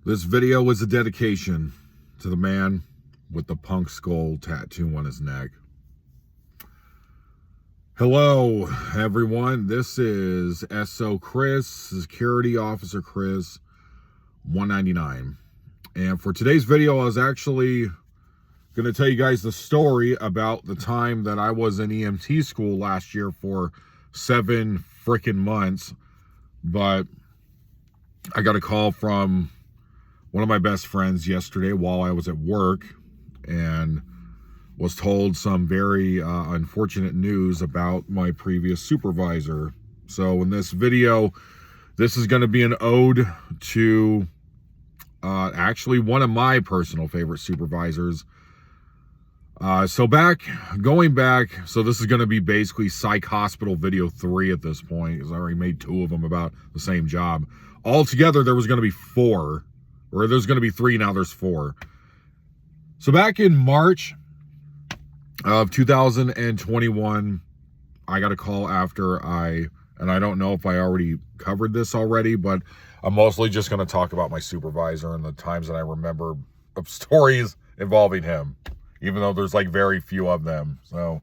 This video is a dedication to the man with the punk skull tattoo on his neck. Hello, everyone. This is SO Chris, Security Officer Chris, 199. And for today's video, I was actually going to tell you guys the story about the time that I was in EMT school last year for 7 freaking months. But I got a call from one of my best friends yesterday while I was at work and was told some very unfortunate news about my previous supervisor. So in this video, this is going to be an ode to actually one of my personal favorite supervisors. So going back, so this is going to be basically Psych Hospital video 3 at this point, because I already made 2 of them about the same job. Altogether, there was going to be 4, or there's going to be 3, now there's 4. So back in March of 2021, I got a call after and I don't know if I already covered this already, but I'm mostly just going to talk about my supervisor and the times that I remember of stories involving him, even though there's like very few of them. So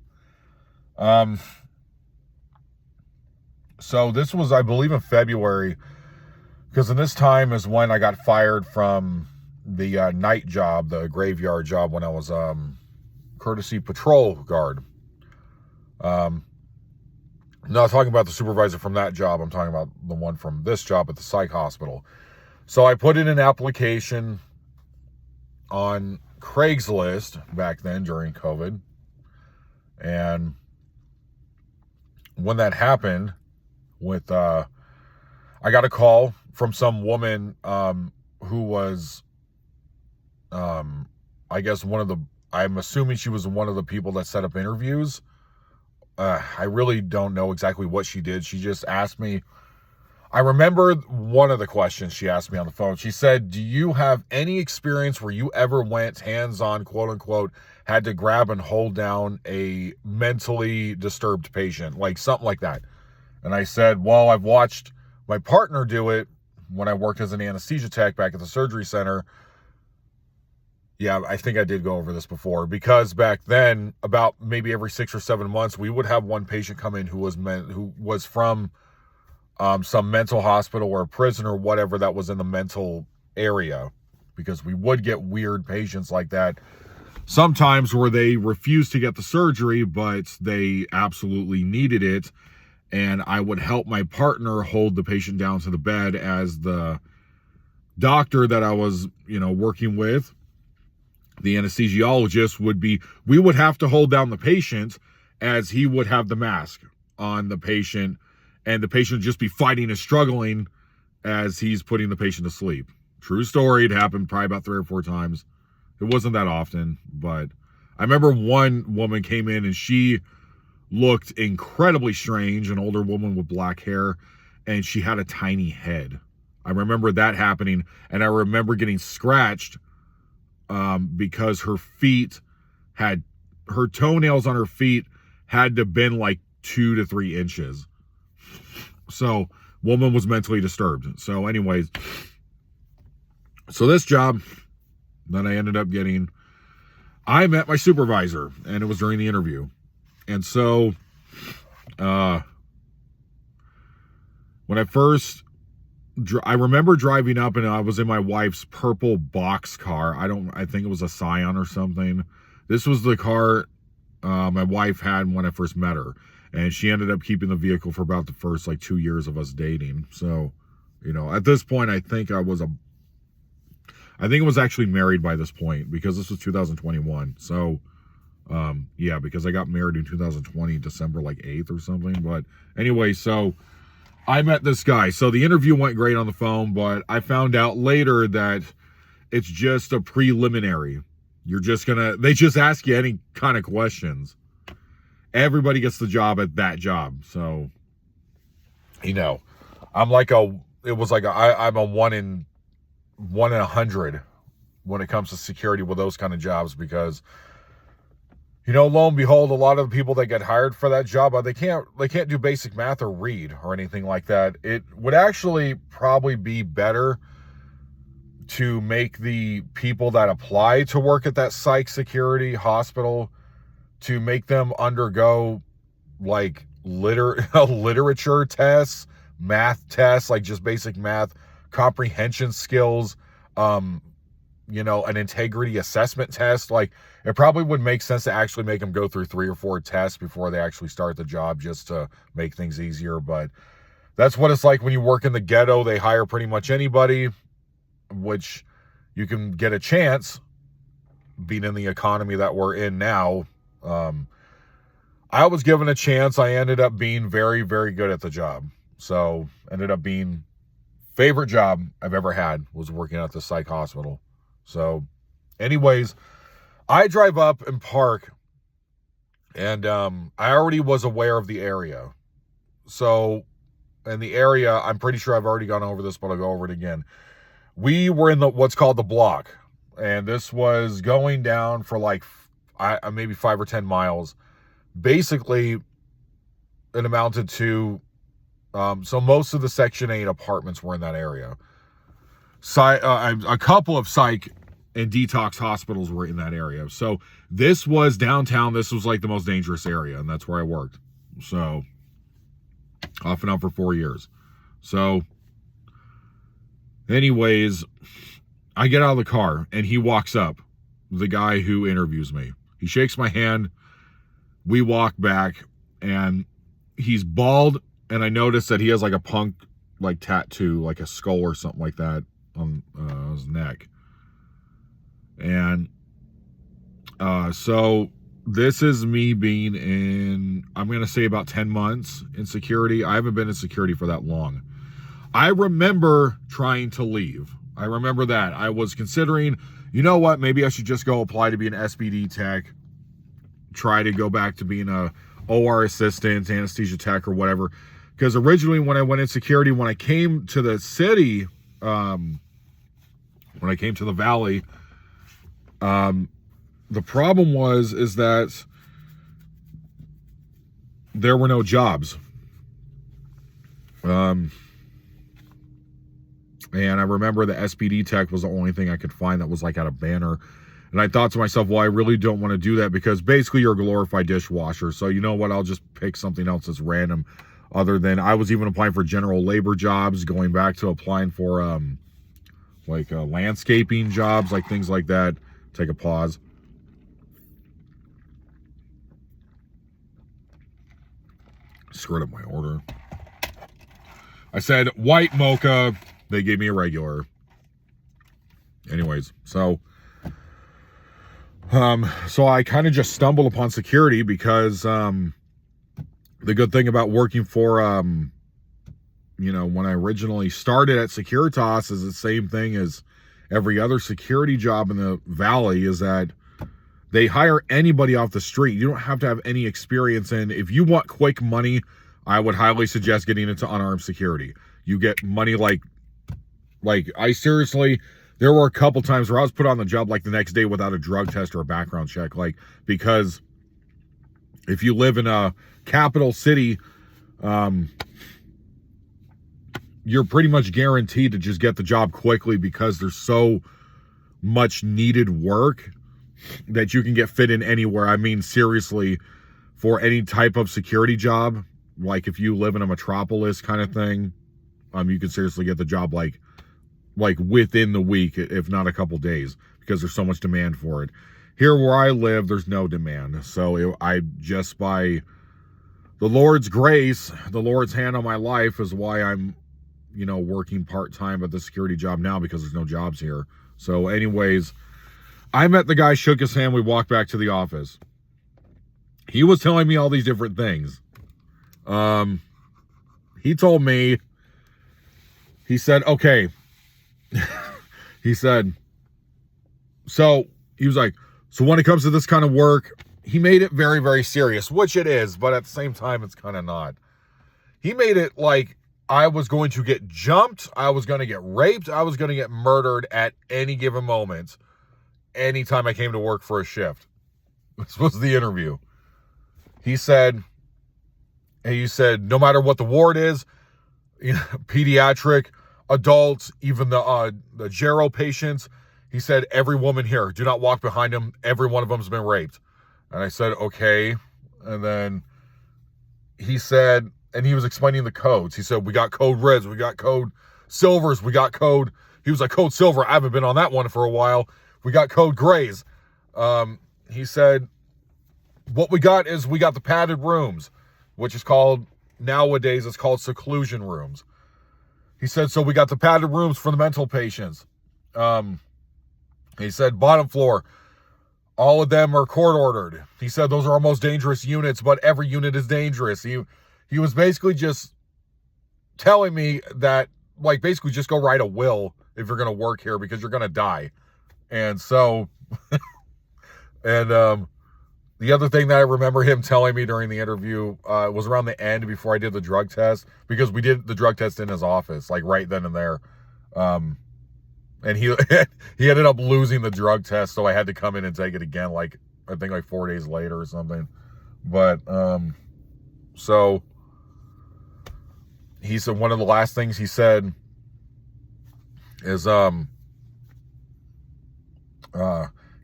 this was, I believe, in February, because in this time is when I got fired from the night job, the graveyard job, when I was courtesy patrol guard. Not talking about the supervisor from that job. I'm talking about the one from this job at the psych hospital. So I put in an application on Craigslist back then during COVID. And when that happened with, I got a call from some woman who was, I guess I'm assuming she was one of the people that set up interviews. I really don't know exactly what she did. She just asked me, I remember one of the questions she asked me on the phone. She said, do you have any experience where you ever went hands-on, quote unquote, had to grab and hold down a mentally disturbed patient, like something like that? And I said, well, I've watched my partner do it when I worked as an anesthesia tech back at the surgery center. Yeah, I think I did go over this before, because back then, about maybe every 6 or 7 months, we would have one patient come in who was from some mental hospital or a prison or whatever that was in the mental area, because we would get weird patients like that sometimes where they refused to get the surgery, but they absolutely needed it. And I would help my partner hold the patient down to the bed as the doctor that I was, working with. The anesthesiologist we would have to hold down the patient as he would have the mask on the patient, and the patient would just be fighting and struggling as he's putting the patient to sleep. True story. It happened probably about 3 or 4 times. It wasn't that often, but I remember one woman came in and she looked incredibly strange, an older woman with black hair, and she had a tiny head. I remember that happening, and I remember getting scratched because her toenails on her feet had to have been like 2 to 3 inches. So woman was mentally disturbed. So anyways, so this job that I ended up getting, I met my supervisor, and it was during the interview. And so when I remember driving up, and I was in my wife's purple box car. I think it was a Scion or something. This was the car my wife had when I first met her. And she ended up keeping the vehicle for about the first 2 years of us dating. So, at this point, I think I was actually married by this point, because this was 2021. So, yeah, because I got married in 2020, December 8th or something. But anyway, so I met this guy. So the interview went great on the phone, but I found out later that it's just a preliminary. They just ask you any kind of questions. Everybody gets the job at that job. So, I'm I'm a 1 in 100 when it comes to security with those kind of jobs, because lo and behold, a lot of the people that get hired for that job, they can't do basic math or read or anything like that. It would actually probably be better to make the people that apply to work at that psych security hospital, to make them undergo like literature tests, math tests, like just basic math, comprehension skills, an integrity assessment test. Like, it probably would make sense to actually make them go through 3 or 4 tests before they actually start the job, just to make things easier. But that's what it's like when you work in the ghetto. They hire pretty much anybody, which you can get a chance being in the economy that we're in now. I was given a chance. I ended up being very, very good at the job. So ended up being favorite job I've ever had was working at the psych hospital. So anyways, I drive up and park, and I already was aware of the area. So in the area, I'm pretty sure I've already gone over this, but I'll go over it again. We were in what's called the block, and this was going down for like maybe 5 or 10 miles. Basically, it amounted to, so most of the Section 8 apartments were in that area. A couple of psych and detox hospitals were in that area. So this was downtown. This was like the most dangerous area, and that's where I worked. So off and on for 4 years. So anyways, I get out of the car, and he walks up, the guy who interviews me. He shakes my hand. We walk back, and he's bald, and I noticed that he has like a punk like tattoo, like a skull or something like that on his neck. And so this is me being in, I'm going to say about 10 months in security. I haven't been in security for that long. I remember trying to leave. I remember that. I was considering, you know what, maybe I should just go apply to be an SPD tech, try to go back to being a OR assistant, anesthesia tech, or whatever. Because originally when I went in security, when I came to the city, when I came to the valley, the problem is that there were no jobs. And I remember the SPD tech was the only thing I could find that was like at a banner. And I thought to myself, well, I really don't want to do that, because basically you're a glorified dishwasher. So you know what? I'll just pick something else that's random. Other than, I was even applying for general labor jobs, going back to applying for landscaping jobs, like things like that. Take a pause. Screwed up my order. I said white mocha. They gave me a regular. Anyways, so I kind of just stumbled upon security because the good thing about working for when I originally started at Securitas is the same thing as every other security job in the valley, is that they hire anybody off the street. You don't have to have any experience in. If you want quick money, I would highly suggest getting into unarmed security. You get money like I seriously, there were a couple times where I was put on the job like the next day without a drug test or a background check. Like, because if you live in a capital city, you're pretty much guaranteed to just get the job quickly, because there's so much needed work that you can get fit in anywhere. I mean, seriously, for any type of security job, like if you live in a metropolis kind of thing, you can seriously get the job like within the week, if not a couple days, because there's so much demand for it. Here where I live, there's no demand. So I just, by the Lord's grace, the Lord's hand on my life, is why I'm, working part-time at the security job now, because there's no jobs here. So anyways, I met the guy, shook his hand, we walked back to the office. He was telling me all these different things. He told me, he said, okay. He said, so he was like, so when it comes to this kind of work, he made it very, very serious, which it is, but at the same time, it's kind of not. He made it like I was going to get jumped, I was going to get raped, I was going to get murdered at any given moment, anytime I came to work for a shift. This was the interview. He said, no matter what the ward is, pediatric, adults, even the Gero patients. He said, every woman here, do not walk behind him. Every one of them's been raped. And I said, okay. And then he said, and he was explaining the codes. He said, we got code reds, we got code silvers, we got code. He was like, code silver, I haven't been on that one for a while. We got code grays. He said, what we got is we got the padded rooms, which is called, nowadays it's called seclusion rooms. He said, so we got the padded rooms for the mental patients. He said, bottom floor, all of them are court ordered. He said, those are our most dangerous units, but every unit is dangerous. He was basically just telling me that, like, basically just go write a will if you're going to work here because you're going to die. And so, and the other thing that I remember him telling me during the interview was around the end before I did the drug test, because we did the drug test in his office, like right then and there. And he ended up losing the drug test, so I had to come in and take it again, like, I think like 4 days later or something. But, so he said one of the last things he said is,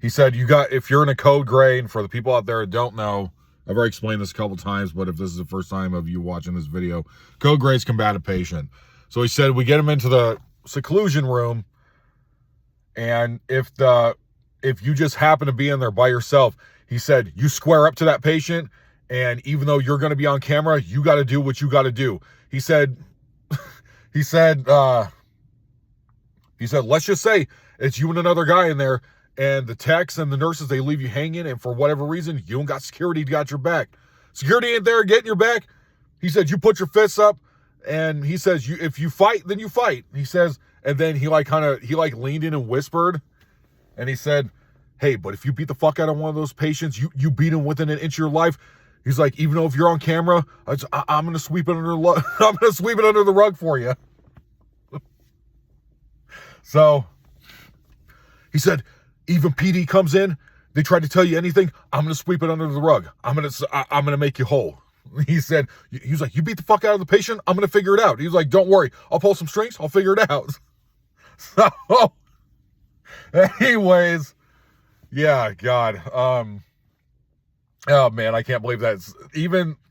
he said, if you're in a code gray, and for the people out there that don't know, I've already explained this a couple times, but if this is the first time of you watching this video, code gray is combative patient. So he said, we get him into the seclusion room, and if you just happen to be in there by yourself, he said, you square up to that patient, and even though you're going to be on camera, you got to do what you got to do. He said, let's just say it's you and another guy in there, and the techs and the nurses, they leave you hanging, and for whatever reason, you don't got security, got your back. Security ain't there getting your back. He said, you put your fists up, and he says, if you fight, then you fight. He says, and then he leaned in and whispered, and he said, hey, but if you beat the fuck out of one of those patients, you beat him within an inch of your life. He's like, even though if you're on camera, I'm gonna sweep it under the rug for you. So he said, even PD comes in, they try to tell you anything, I'm gonna sweep it under the rug. I'm gonna make you whole. He said, he was like, you beat the fuck out of the patient, I'm gonna figure it out. He was like, don't worry, I'll pull some strings, I'll figure it out. So, anyways, yeah, God, oh man, I can't believe that.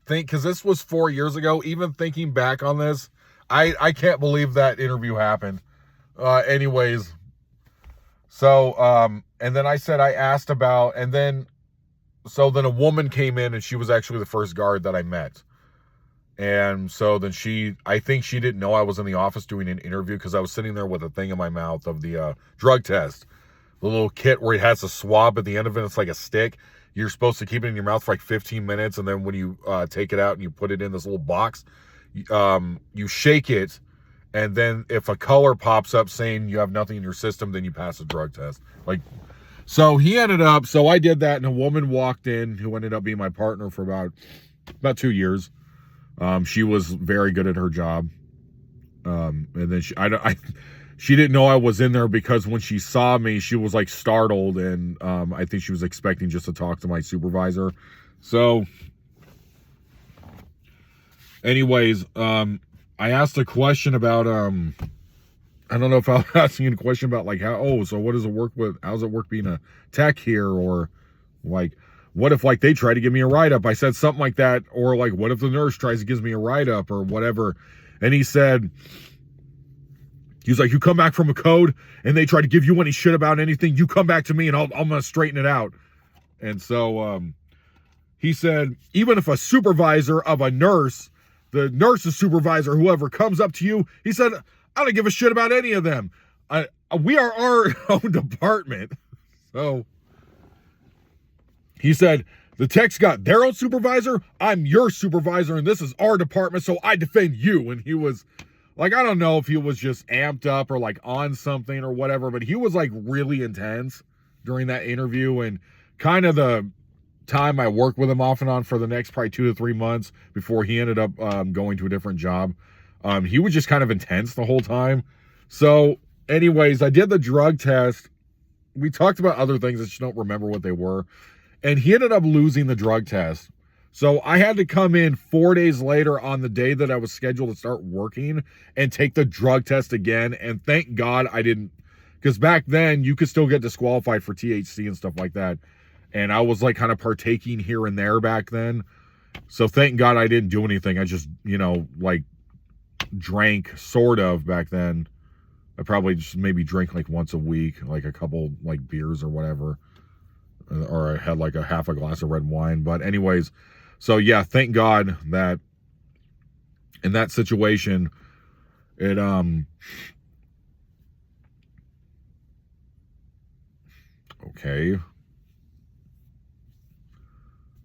Because this was 4 years ago, even thinking back on this, I can't believe that interview happened. Anyways, so, and then I asked about, and then a woman came in, and she was actually the first guard that I met. And so then I think she didn't know I was in the office doing an interview, because I was sitting there with a thing in my mouth of the drug test. The little kit where it has a swab at the end of it. It's like a stick. You're supposed to keep it in your mouth for like 15 minutes. And then when you take it out and you put it in this little box, you shake it. And then if a color pops up saying you have nothing in your system, then you pass the drug test. So I did that, and a woman walked in who ended up being my partner for about 2 years. She was very good at her job. And then she didn't know I was in there, because when she saw me, she was like startled, and I think she was expecting just to talk to my supervisor. So anyways, I asked a question about I don't know if I was asking a question about like so what does it work with, how's it work being a tech here, or like what if like they try to give me a write-up? I said something like that, or like what if the nurse tries to give me a write-up or whatever. And he was like, you come back from a code and they try to give you any shit about anything, you come back to me and I'm gonna straighten it out. And so he said, even if a supervisor of a nurse, the nurse's supervisor, whoever comes up to you, he said, I don't give a shit about any of them. We are our own department. So he said, the tech's got their own supervisor, I'm your supervisor, and this is our department, so I defend you. And he was like, I don't know if he was just amped up or like on something or whatever, but he was like really intense during that interview. And kind of the time I worked with him off and on for the next probably 2 to 3 months before he ended up going to a different job, he was just kind of intense the whole time. So anyways, I did the drug test. We talked about other things, I just don't remember what they were. And he ended up losing the drug test. So I had to come in 4 days later on the day that I was scheduled to start working and take the drug test again. And thank God I didn't, because back then you could still get disqualified for THC and stuff like that. And I was like kind of partaking here and there back then. So thank God I didn't do anything. I just, like drank sort of back then. I probably just maybe drink like once a week, like a couple like beers or whatever. Or I had like a half a glass of red wine. But anyways, so yeah, thank God that in that situation, it, okay.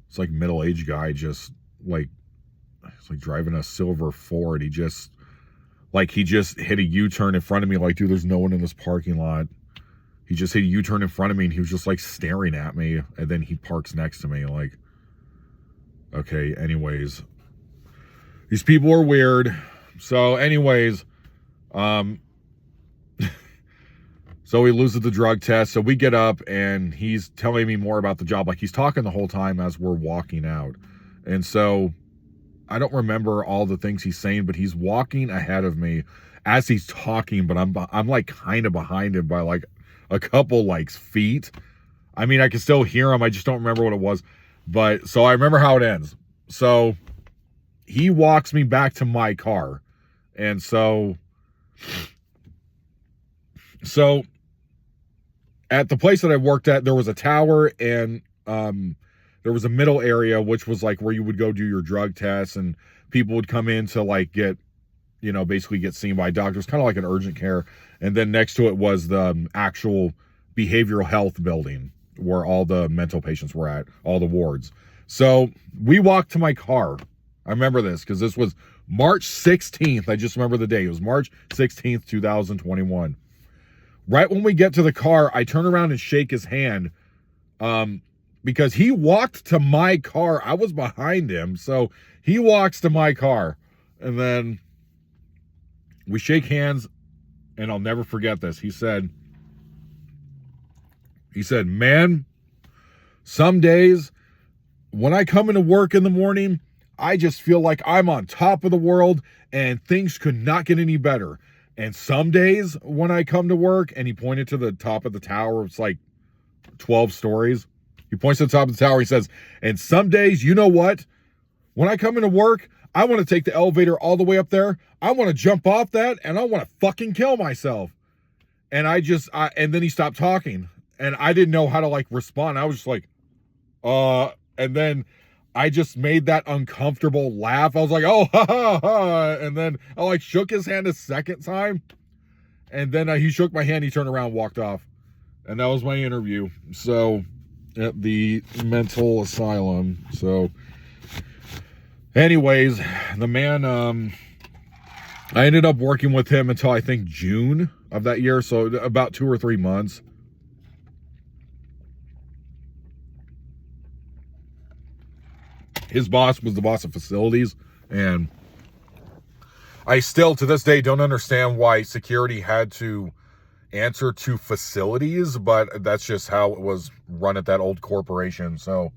It's like middle-aged guy just like, it's like driving a silver Ford. He just hit a U-turn in front of me. Like, dude, there's no one in this parking lot. He just hit a U-turn in front of me and he was just like staring at me. And then he parks next to me. Like, okay, anyways. These people are weird. So anyways, so he loses the drug test. So we get up and he's telling me more about the job. Like, he's talking the whole time as we're walking out. And so I don't remember all the things he's saying, but he's walking ahead of me as he's talking, but I'm like kind of behind him by like a couple like feet. I mean, I can still hear him. I just don't remember what it was. But so I remember how it ends. So he walks me back to my car. And so at the place that I worked at, there was a tower and there was a middle area, which was like where you would go do your drug tests and people would come in to like get, basically get seen by doctors, kind of like an urgent care. And then next to it was the actual behavioral health building where all the mental patients were at, all the wards. So we walked to my car. I remember this because this was March 16th. I just remember the day. It was March 16th, 2021. Right when we get to the car, I turn around and shake his hand because he walked to my car. I was behind him. So he walks to my car and then we shake hands. And I'll never forget this. He said, man, some days when I come into work in the morning, I just feel like I'm on top of the world and things could not get any better. And some days when I come to work, and he pointed to the top of the tower, it's like 12 stories. He points to the top of the tower. He says, and some days, you know what? When I come into work, I want to take the elevator all the way up there. I want to jump off that and I want to fucking kill myself. And and then he stopped talking and I didn't know how to like respond. I was just like, and then I just made that uncomfortable laugh. I was like, oh, ha, ha, ha. And then I like shook his hand a second time. And then he shook my hand. He turned around, walked off. And that was my interview. So at the mental asylum. So anyways, the man, I ended up working with him until I think June of that year. So about 2 or 3 months. His boss was the boss of facilities. And I still to this day don't understand why security had to answer to facilities, but that's just how it was run at that old corporation. So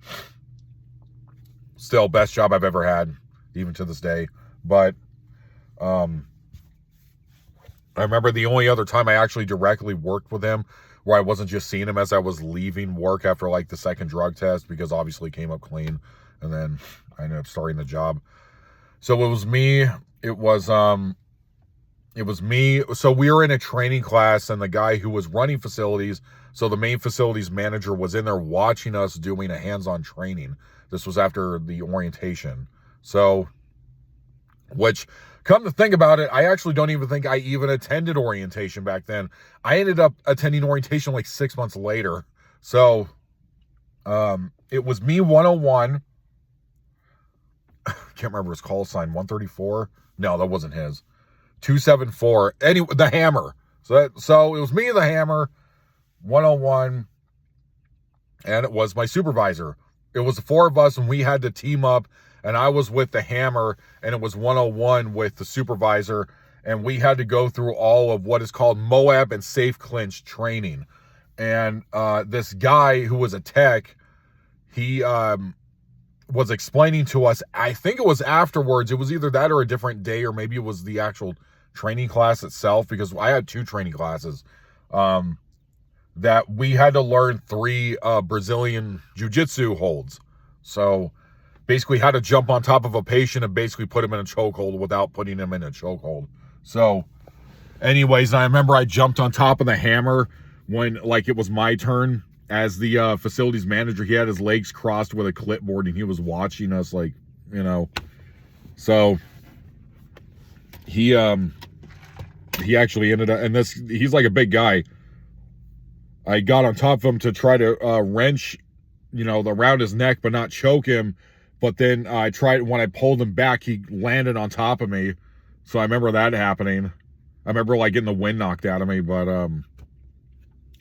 still best job I've ever had, even to this day. But I remember the only other time I actually directly worked with him where I wasn't just seeing him as I was leaving work after like the second drug test, because obviously it came up clean, and then I ended up starting the job. So it was me. It was me. So we were in a training class, and the guy who was running facilities, so the main facilities manager, was in there watching us doing a hands-on training. This was after the orientation. So, which, come to think about it, I actually don't even think I even attended orientation back then. I ended up attending orientation like 6 months later. So, it was me 101. I can't remember his call sign, 134. No, that wasn't his. 274. Anyway, the Hammer. So it was me, the Hammer, 101, and it was my supervisor. It was the four of us, and we had to team up, and I was with the Hammer, and it was 101 with the supervisor, and we had to go through all of what is called Moab and Safe Clinch training. And this guy who was a tech, he was explaining to us, I think it was afterwards, it was either that or a different day, or maybe it was the actual training class itself, because I had 2 training classes, that we had to learn 3 Brazilian jiu-jitsu holds. So basically how to jump on top of a patient and basically put him in a chokehold without putting him in a chokehold. So anyways, I remember I jumped on top of the hammer when, like, it was my turn as the facilities manager. He had his legs crossed with a clipboard and he was watching us, like, you know. So he actually ended up, and he's like a big guy. I got on top of him to try to wrench, you know, around his neck, but not choke him. But then I tried, when I pulled him back, he landed on top of me. So I remember that happening. I remember, like, getting the wind knocked out of me. But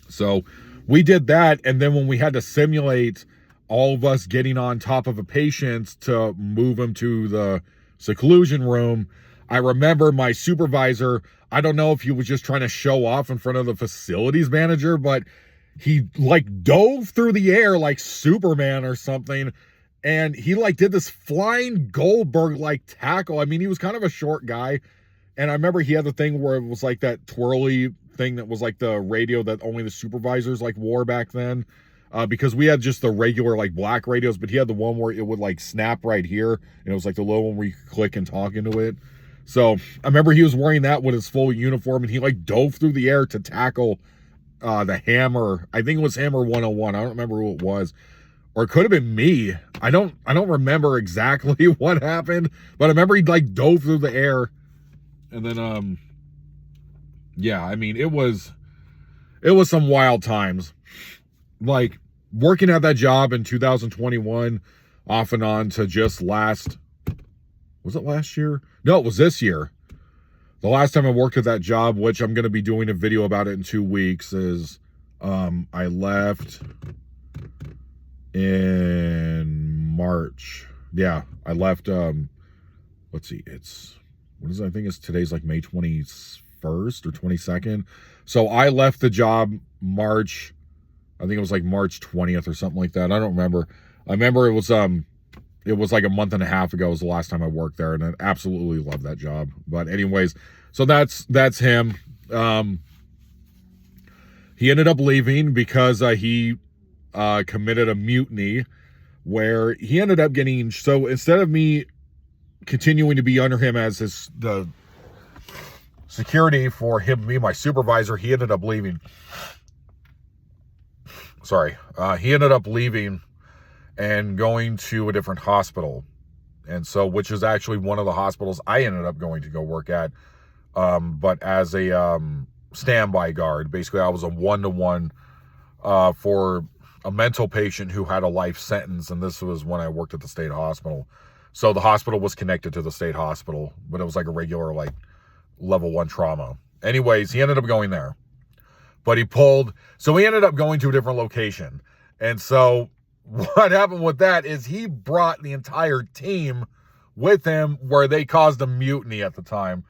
so we did that. And then when we had to simulate all of us getting on top of a patient to move him to the seclusion room, I remember my supervisor, I don't know if he was just trying to show off in front of the facilities manager, but he, like, dove through the air like Superman or something. And he, like, did this flying Goldberg-like tackle. I mean, he was kind of a short guy. And I remember he had the thing where it was like that twirly thing that was like the radio that only the supervisors, like, wore back then. Because we had just the regular, like, black radios, but he had the one where it would, like, snap right here. And it was like the little one where you could click and talk into it. So I remember he was wearing that with his full uniform, and he, like, dove through the air to tackle the Hammer. I think it was Hammer 101. I don't remember who it was. Or it could have been me. I don't remember exactly what happened, but I remember he, like, dove through the air. And then yeah, I mean, it was some wild times. Like, working at that job in 2021 off and on to just was it last year? No, it was this year. The last time I worked at that job, which I'm going to be doing a video about it in 2 weeks, is I left in March. Yeah, I left, let's see, I think it's today's like May 21st or 22nd. So I left the job March, I think it was like March 20th or something like that. I don't remember. I remember it was like a month and a half ago was the last time I worked there, and I absolutely love that job. But anyways, so that's him. He ended up leaving because he committed a mutiny, where he ended up getting, so instead of me continuing to be under him as the security for him, me, my supervisor, he ended up leaving. He ended up leaving and going to a different hospital. And so, which is actually one of the hospitals I ended up going to go work at, but as a standby guard. Basically, I was a 1-to-1 for a mental patient who had a life sentence, and this was when I worked at the state hospital. So the hospital was connected to the state hospital, but it was like a regular, like, level 1 trauma. Anyways, he ended up going there. But he ended up going to a different location. And so what happened with that is he brought the entire team with him, where they caused a mutiny at the time.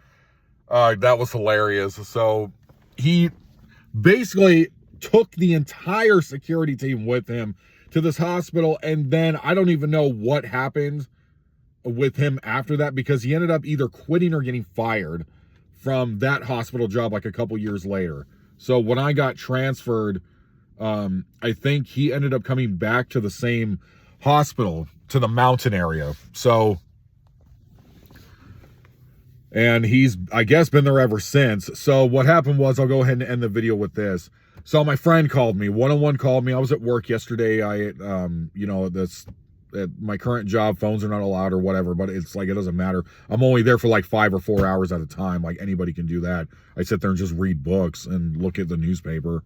That was hilarious. So he basically took the entire security team with him to this hospital, and then I don't even know what happened with him after that, because he ended up either quitting or getting fired from that hospital job like a couple years later. So when I got transferred, I think he ended up coming back to the same hospital, to the mountain area. So, and he's, I guess, been there ever since. So what happened was, I'll go ahead and end the video with this. So my friend called me, 101 called me. I was at work yesterday. At my current job, phones are not allowed or whatever, but it's like, it doesn't matter. I'm only there for like 5 or 4 hours at a time. Like, anybody can do that. I sit there and just read books and look at the newspaper,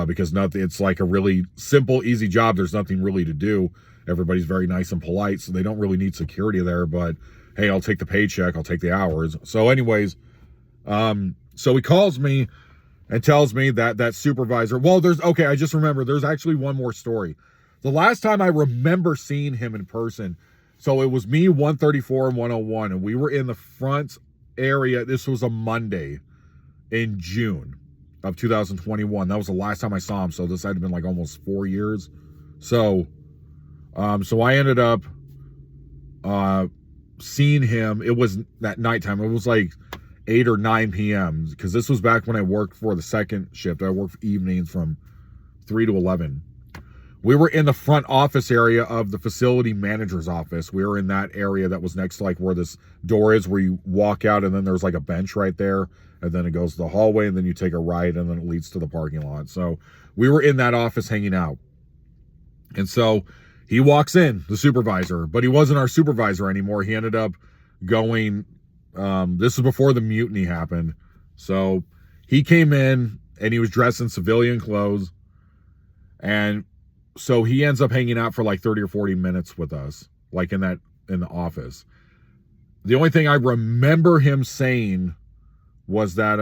because it's like a really simple, easy job. There's nothing really to do. Everybody's very nice and polite, so they don't really need security there, but hey, I'll take the paycheck, I'll take the hours. So anyways, so he calls me and tells me that supervisor, I just remember, there's actually one more story. The last time I remember seeing him in person, so it was me, 134 and 101, and we were in the front area. This was a Monday in June of 2021. That was the last time I saw him, so this had been like almost 4 years. So I ended up seen him. It was that nighttime. It was like 8 or 9 p.m. because this was back when I worked for the second shift. I worked evenings from 3 to 11. We were in the front office area of the facility manager's office. We were in that area that was next to like where this door is, where you walk out and then there's like a bench right there. And then it goes to the hallway and then you take a right and then it leads to the parking lot. So we were in that office hanging out. And so he walks in, the supervisor, but he wasn't our supervisor anymore. He ended up going, this was before the mutiny happened. So he came in and he was dressed in civilian clothes. And so he ends up hanging out for like 30 or 40 minutes with us, like in the office. The only thing I remember him saying was that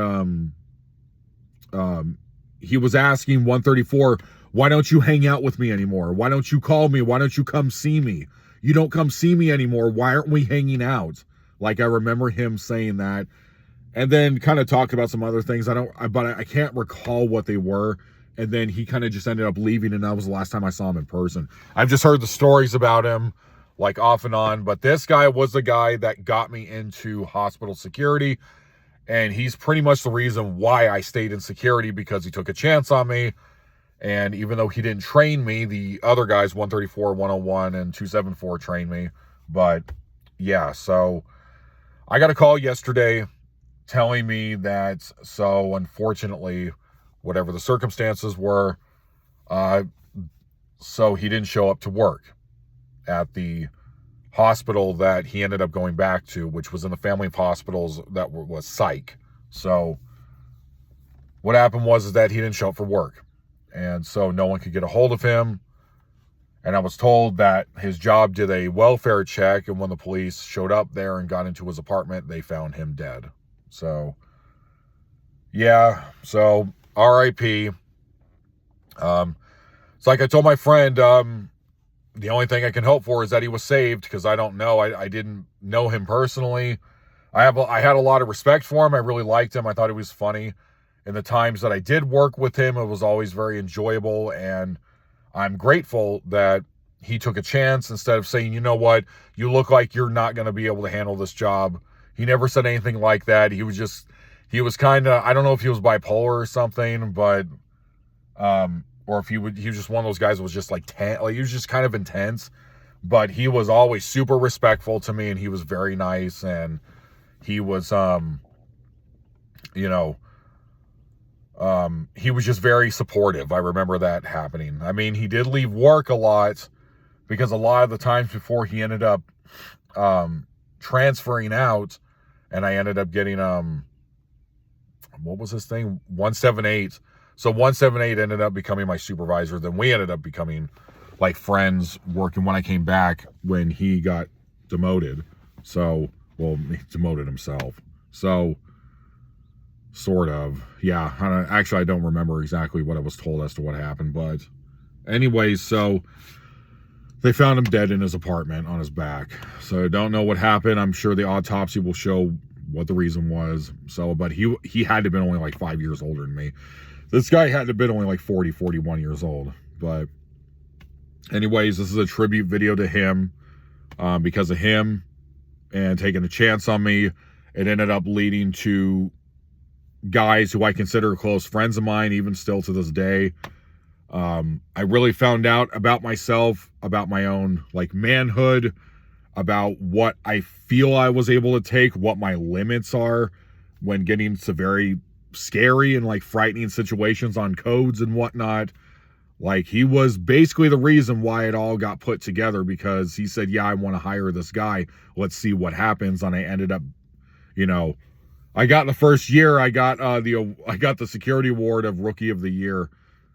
he was asking 134, why don't you hang out with me anymore? Why don't you call me? Why don't you come see me? You don't come see me anymore. Why aren't we hanging out? Like, I remember him saying that, and then kind of talked about some other things. But I can't recall what they were. And then he kind of just ended up leaving, and that was the last time I saw him in person. I've just heard the stories about him, like off and on, but this guy was the guy that got me into hospital security, and he's pretty much the reason why I stayed in security, because he took a chance on me. And even though he didn't train me, the other guys, 134, 101, and 274 trained me. But yeah, so I got a call yesterday telling me that, so unfortunately, whatever the circumstances were, so he didn't show up to work at the hospital that he ended up going back to, which was in the family of hospitals that was psych. So what happened was that he didn't show up for work. And so no one could get a hold of him. And I was told that his job did a welfare check, and when the police showed up there and got into his apartment, they found him dead. So, yeah, so RIP. It's like I told my friend, the only thing I can hope for is that he was saved, because I don't know. I didn't know him personally. I had a lot of respect for him. I really liked him. I thought he was funny. In the times that I did work with him, it was always very enjoyable, and I'm grateful that he took a chance instead of saying, you know what, you look like you're not going to be able to handle this job. He never said anything like that. He was kind of, I don't know if he was bipolar or something, but, or if he was just one of those guys that was just like he was just kind of intense, but he was always super respectful to me, and he was very nice, and he was, he was just very supportive. I remember that happening. I mean, he did leave work a lot, because a lot of the times before he ended up, transferring out, and I ended up getting, what was this thing? 178. So 178 ended up becoming my supervisor. Then we ended up becoming like friends, working when I came back when he got demoted. So, well, he demoted himself. So, sort of. Yeah. Actually, I don't remember exactly what I was told as to what happened. But anyways, so they found him dead in his apartment on his back. So I don't know what happened. I'm sure the autopsy will show what the reason was. So, but he had to have been only like 5 years older than me. This guy had to have been only like 40, 41 years old. But anyways, this is a tribute video to him, because of him and taking a chance on me. It ended up leading to guys who I consider close friends of mine, even still to this day. I really found out about myself, about my own like manhood, about what I feel I was able to take, what my limits are when getting to very scary and like frightening situations on codes and whatnot. Like, he was basically the reason why it all got put together, because he said, yeah, I want to hire this guy. Let's see what happens. And I ended up, I got the first year, I got the security award of Rookie of the Year.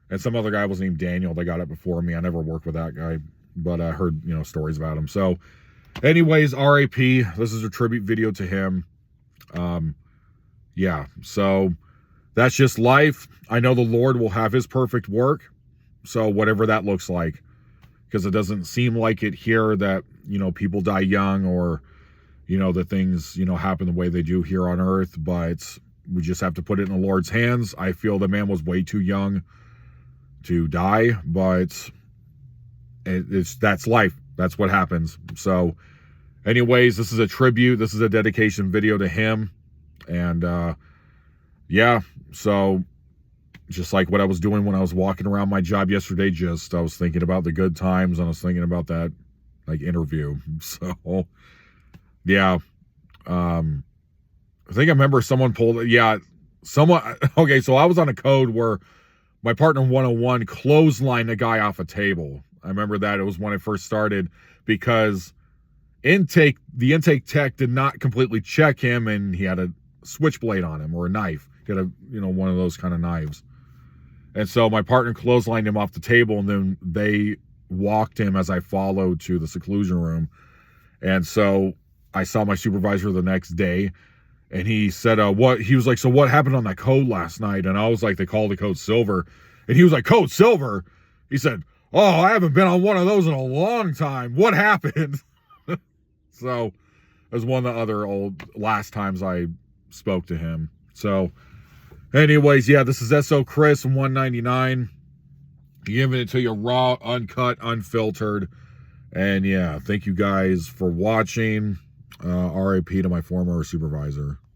And some other guy was named Daniel that got it before me. I never worked with that guy, but I heard, stories about him. So anyways, RIP, this is a tribute video to him. Yeah, so that's just life. I know the Lord will have his perfect work. So whatever that looks like, because it doesn't seem like it here that, people die young, or, that things, happen the way they do here on earth, but we just have to put it in the Lord's hands. I feel the man was way too young to die, but that's life. That's what happens. So anyways, this is a tribute. This is a dedication video to him. And yeah, so just like what I was doing when I was walking around my job yesterday, I was thinking about the good times, and I was thinking about that like interview. So yeah, I think I remember someone pulled, yeah, someone, okay, so I was on a code where my partner 101 clotheslined a guy off a table. I remember that. It was when I first started, because the intake tech did not completely check him, and he had a switchblade on him, or a knife. He had one of those kind of knives. And so my partner clotheslined him off the table, and then they walked him as I followed to the seclusion room. And so I saw my supervisor the next day, and he said, he was like, so what happened on that code last night? And I was like, they called the code silver. And he was like, code silver? He said, oh, I haven't been on one of those in a long time. What happened? So it was one of the other last times I spoke to him. So anyways, yeah, this is SO Chris 199. Giving it to you raw, uncut, unfiltered. And yeah, thank you guys for watching. RIP to my former supervisor.